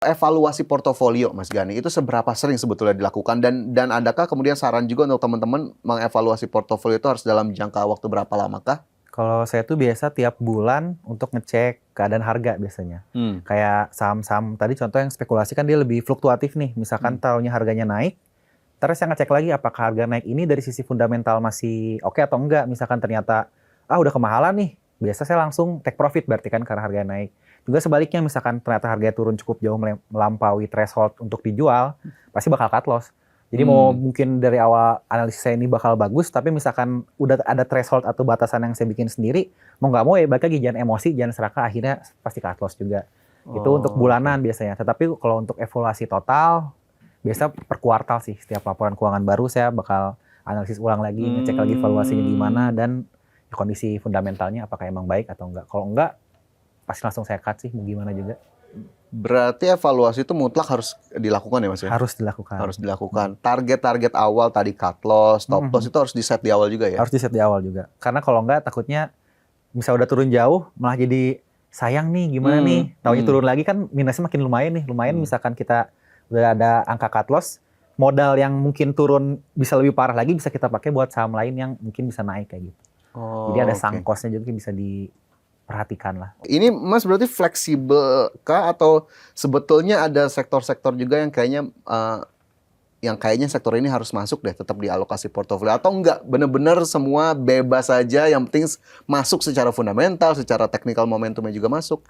Evaluasi portofolio Mas Gani, itu seberapa sering sebetulnya dilakukan dan adakah kemudian saran juga untuk teman-teman mengevaluasi portofolio itu harus dalam jangka waktu berapa lamakah? Kalau saya tuh biasa tiap bulan untuk ngecek keadaan harga biasanya. Kayak saham-saham tadi contoh yang spekulasi kan dia lebih fluktuatif nih. Misalkan tahunya harganya naik, terus saya ngecek lagi apakah harga naik ini dari sisi fundamental masih oke atau enggak. Misalkan ternyata udah kemahalan nih, biasa saya langsung take profit berarti kan karena harga naik. Juga sebaliknya misalkan ternyata harganya turun cukup jauh melampaui threshold untuk dijual, pasti bakal cut loss. Jadi mau mungkin dari awal analisis saya ini bakal bagus, tapi misalkan udah ada threshold atau batasan yang saya bikin sendiri, mau nggak mau ya balik lagi jangan emosi, jangan serakah, akhirnya pasti cut loss juga. Itu untuk bulanan biasanya. Tetapi kalau untuk evaluasi total, biasa per kuartal sih. Setiap laporan keuangan baru saya bakal analisis ulang lagi, ngecek lagi valuasinya gimana, dan kondisi fundamentalnya apakah emang baik atau enggak. Kalau enggak, pasti langsung saya cut sih, mau gimana juga. Berarti evaluasi itu mutlak harus dilakukan ya Mas ya? Harus dilakukan. Harus dilakukan. Target-target awal tadi cut loss, stop loss itu harus di-set di awal juga ya? Harus di-set di awal juga. Karena kalau enggak takutnya bisa udah turun jauh, malah jadi sayang nih, gimana nih. Taunya turun lagi kan minusnya makin lumayan nih. Lumayan misalkan kita udah ada angka cut loss, modal yang mungkin turun bisa lebih parah lagi bisa kita pakai buat saham lain yang mungkin bisa naik kayak gitu. Jadi ada sunk cost-nya juga bisa diperhatikan lah. Ini Mas berarti fleksibel kah atau sebetulnya ada sektor-sektor juga yang kayaknya sektor ini harus masuk deh tetap di alokasi portofolio atau enggak benar-benar semua bebas saja yang penting masuk secara fundamental, secara technical momentumnya juga masuk?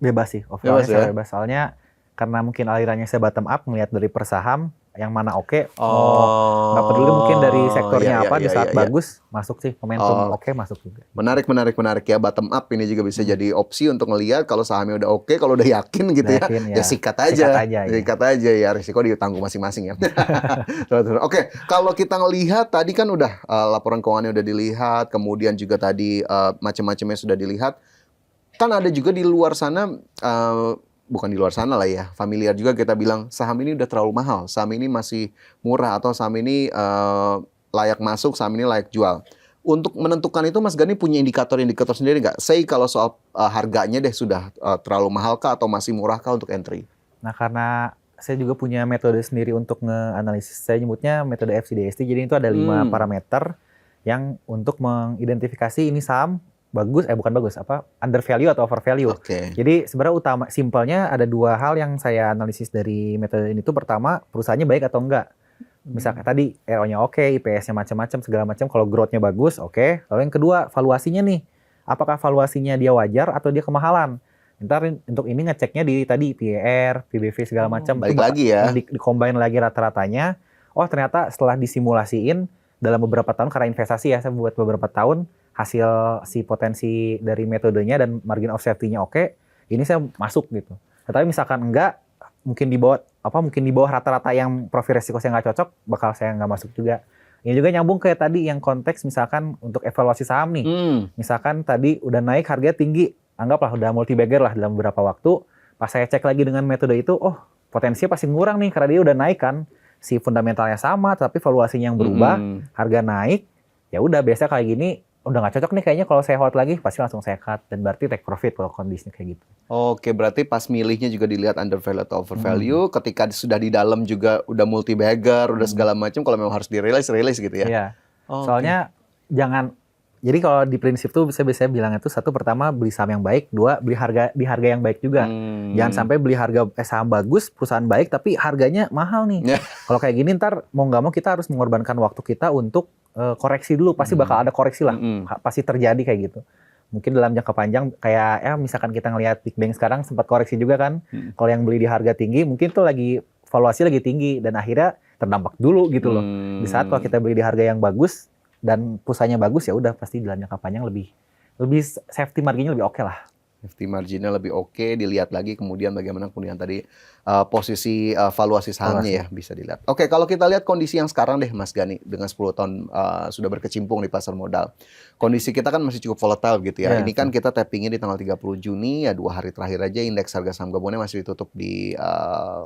Bebas sih, overall saya bebas. Soalnya karena mungkin alirannya saya bottom up, ngelihat dari per saham yang mana oke, nggak peduli mungkin dari sektornya apa, di saat bagus masuk sih, momentum oke masuk juga. Menarik ya, bottom up ini juga bisa jadi opsi untuk ngelihat kalau sahamnya udah oke, kalau udah yakin gitu ya sikat aja ya, risiko ditanggung masing-masing ya. Oke, kalau kita ngelihat tadi kan udah laporan keuangannya udah dilihat, kemudian juga tadi macam-macamnya sudah dilihat, kan ada juga di luar sana bukan di luar sana lah ya, familiar juga kita bilang saham ini udah terlalu mahal, saham ini masih murah, atau saham ini layak masuk, saham ini layak jual. Untuk menentukan itu Mas Gani punya indikator-indikator sendiri nggak? Say kalau soal harganya deh sudah terlalu mahal kah atau masih murah kah untuk entry? Nah karena saya juga punya metode sendiri untuk nge-analisis, saya nyebutnya metode FCDST, jadi itu ada 5 parameter yang untuk mengidentifikasi ini saham bukan bagus, under value atau over value. Jadi sebenarnya simpelnya ada 2 hal yang saya analisis dari metode ini tuh. Pertama, perusahaannya baik atau enggak. Misalkan tadi ROE-nya oke, IPS-nya macam-macam, segala macam, kalau growth-nya bagus, oke. Lalu yang kedua, valuasinya nih. Apakah valuasinya dia wajar atau dia kemahalan? Ntar untuk ini ngeceknya di tadi PER, PBV segala macam. Balik lagi ya. Di-combine lagi rata-ratanya. Oh ternyata setelah disimulasiin dalam beberapa tahun, karena investasi ya, saya buat beberapa tahun, hasil si potensi dari metodenya dan margin of safety-nya oke, ini saya masuk gitu. Tetapi misalkan enggak, mungkin di bawah rata-rata yang profil resiko saya nggak cocok, bakal saya nggak masuk juga. Ini juga nyambung kayak tadi yang konteks misalkan untuk evaluasi saham nih. Misalkan tadi udah naik harganya tinggi, anggaplah udah multi bagger lah dalam beberapa waktu. Pas saya cek lagi dengan metode itu, potensinya pasti ngurang nih karena dia udah naik kan. Si fundamentalnya sama, tapi valuasinya yang berubah, harga naik. Ya udah biasa kayak gini, udah nggak cocok nih kayaknya kalau saya hold lagi, pasti langsung saya cut, dan berarti take profit kalau kondisinya kayak gitu. Oke, berarti pas milihnya juga dilihat under value atau over value, ketika sudah di dalam juga udah multi bagger, udah segala macam, kalau memang harus rilis gitu ya. Iya. Soalnya jadi kalau di prinsip tuh bisa bilangnya tuh, satu, pertama beli saham yang baik, 2 beli di harga yang baik juga. Jangan sampai beli saham bagus, perusahaan baik tapi harganya mahal nih. Kalau kayak gini ntar mau nggak mau kita harus mengorbankan waktu kita untuk koreksi dulu, pasti bakal ada koreksi lah, pasti terjadi kayak gitu. Mungkin dalam jangka panjang kayak misalkan kita ngelihat Big Bang sekarang sempat koreksi juga kan. Kalau yang beli di harga tinggi mungkin tuh valuasi lagi tinggi dan akhirnya terdampak dulu gitu loh. Di saat kalau kita beli di harga yang bagus dan perusahaannya bagus, ya udah pasti dalam jangka panjang lebih safety marginnya lebih oke lah. Safety marginnya lebih oke, dilihat lagi kemudian bagaimana kemudian tadi posisi valuasi sahamnya ya bisa dilihat. Oke, kalau kita lihat kondisi yang sekarang deh Mas Gani, dengan 10 tahun sudah berkecimpung di pasar modal. Kondisi kita kan masih cukup volatile gitu ya. Ini kan kita tappingnya di tanggal 30 Juni, ya 2 hari terakhir aja indeks harga saham gabungannya masih ditutup di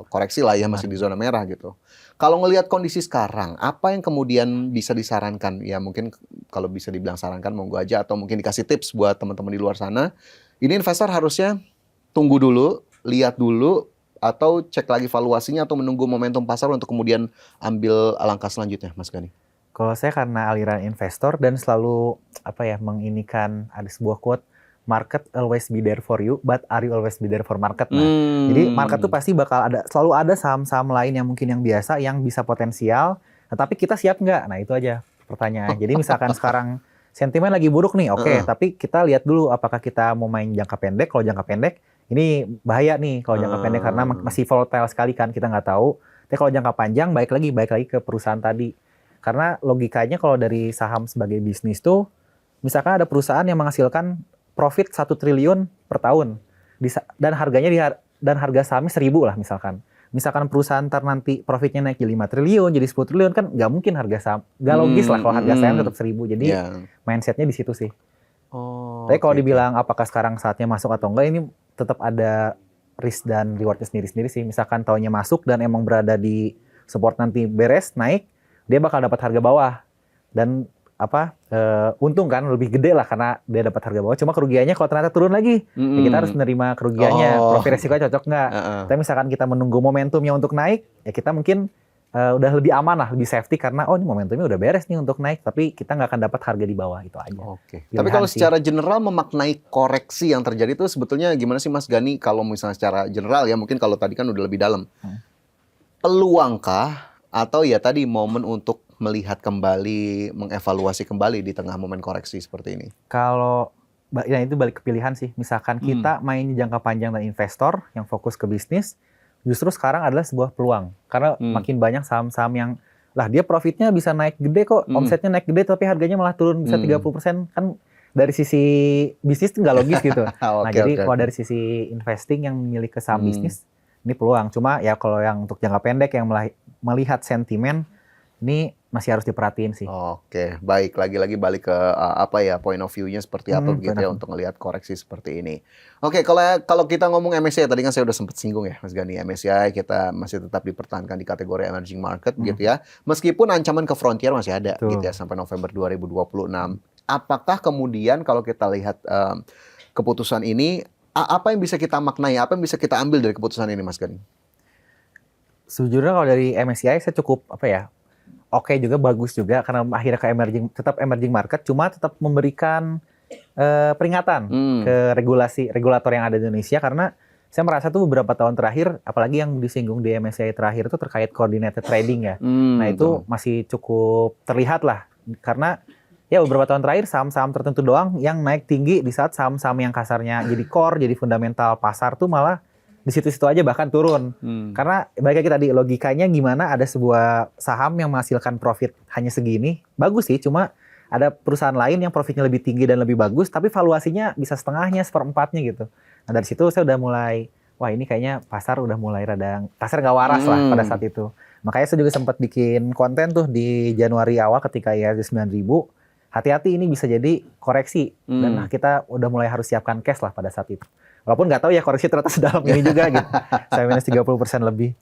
koreksi lah ya, masih di zona merah gitu. Kalau ngelihat kondisi sekarang, apa yang kemudian bisa disarankan? Ya mungkin kalau bisa dibilang sarankan monggo aja, atau mungkin dikasih tips buat teman-teman di luar sana. Ini investor harusnya tunggu dulu, lihat dulu atau cek lagi valuasinya atau menunggu momentum pasar untuk kemudian ambil langkah selanjutnya, Mas Gani? Kalau saya karena aliran investor dan selalu menginikan ada sebuah quote, market always be there for you, but are you always be there for market? Nah, jadi market tuh pasti bakal selalu ada saham-saham lain yang mungkin yang biasa, yang bisa potensial, tetapi kita siap nggak? Nah itu aja pertanyaan. Jadi misalkan sekarang sentimen lagi buruk nih, oke, tapi kita lihat dulu apakah kita mau main jangka pendek. Kalau jangka pendek, ini bahaya nih kalau jangka pendek karena masih volatile sekali kan, kita nggak tahu. Tapi kalau jangka panjang, baik lagi ke perusahaan tadi. Karena logikanya kalau dari saham sebagai bisnis tuh, misalkan ada perusahaan yang menghasilkan profit 1 triliun per tahun dan harga sahamnya 1.000 lah misalkan. Misalkan perusahaan nanti profitnya naik jadi 5 triliun, jadi 10 triliun kan nggak mungkin harga saham. Nggak logis lah kalau harga saham tetap 1.000. Jadi mindsetnya di situ sih. Tapi kalau dibilang apakah sekarang saatnya masuk atau enggak, ini tetap ada risk dan rewardnya sendiri-sendiri sih. Misalkan tahunnya masuk dan emang berada di support nanti beres, naik, dia bakal dapat harga bawah. Dan untung kan lebih gede lah karena dia dapat harga bawah. Cuma kerugiannya kalau ternyata turun lagi, ya kita harus menerima kerugiannya. Profil resikonya cocok nggak? Tapi misalkan kita menunggu momentumnya untuk naik, ya kita mungkin udah lebih aman lah, lebih safety karena ini momentumnya udah beres nih untuk naik, tapi kita nggak akan dapat harga di bawah, itu aja. Tapi kalau secara general memaknai koreksi yang terjadi itu sebetulnya gimana sih Mas Gani? Kalau misalnya secara general ya, mungkin kalau tadi kan udah lebih dalam. Peluangkah atau ya tadi momen untuk melihat kembali, mengevaluasi kembali di tengah momen koreksi seperti ini? Kalau ya itu balik ke pilihan sih. Misalkan kita main jangka panjang dan investor yang fokus ke bisnis, justru sekarang adalah sebuah peluang. Karena makin banyak saham-saham yang dia profitnya bisa naik gede kok, omsetnya naik gede tapi harganya malah turun bisa 30%. Kan dari sisi bisnis itu nggak logis gitu. Jadi kalau dari sisi investing yang memilih ke saham bisnis, ini peluang. Cuma ya kalau yang untuk jangka pendek yang melihat sentimen, ini masih harus diperhatiin sih. Baik. Lagi-lagi balik ke point of view-nya seperti apa begitu ya untuk melihat koreksi seperti ini. Kalau kita ngomong MSCI, tadi kan saya udah sempat singgung ya Mas Gani, MSCI kita masih tetap dipertahankan di kategori emerging market gitu ya. Meskipun ancaman ke frontier masih ada gitu ya sampai November 2026. Apakah kemudian kalau kita lihat keputusan ini, apa yang bisa kita maknai, apa yang bisa kita ambil dari keputusan ini Mas Gani? Sejujurnya kalau dari MSCI saya cukup oke juga, bagus juga karena akhirnya ke tetap emerging market, cuma tetap memberikan peringatan ke regulator yang ada di Indonesia, karena saya merasa tuh beberapa tahun terakhir, apalagi yang disinggung di MSCI terakhir itu terkait coordinated trading ya. Nah itu masih cukup terlihat lah, karena ya beberapa tahun terakhir saham-saham tertentu doang yang naik tinggi, di saat saham-saham yang kasarnya jadi core, jadi fundamental pasar tuh malah di situ-situ aja bahkan turun. Karena balik lagi tadi, logikanya gimana ada sebuah saham yang menghasilkan profit hanya segini, bagus sih, cuma ada perusahaan lain yang profitnya lebih tinggi dan lebih bagus, tapi valuasinya bisa setengahnya, seperempatnya gitu. Nah dari situ saya udah mulai, ini kayaknya pasar udah mulai pasar nggak waras lah pada saat itu. Makanya saya juga sempat bikin konten tuh di Januari awal ketika IHSG 9.000, hati-hati ini bisa jadi koreksi. Dan kita udah mulai harus siapkan cash lah pada saat itu. Walaupun nggak tahu ya koreksi ternyata sedalam ini juga gitu. Saya minus 30% lebih.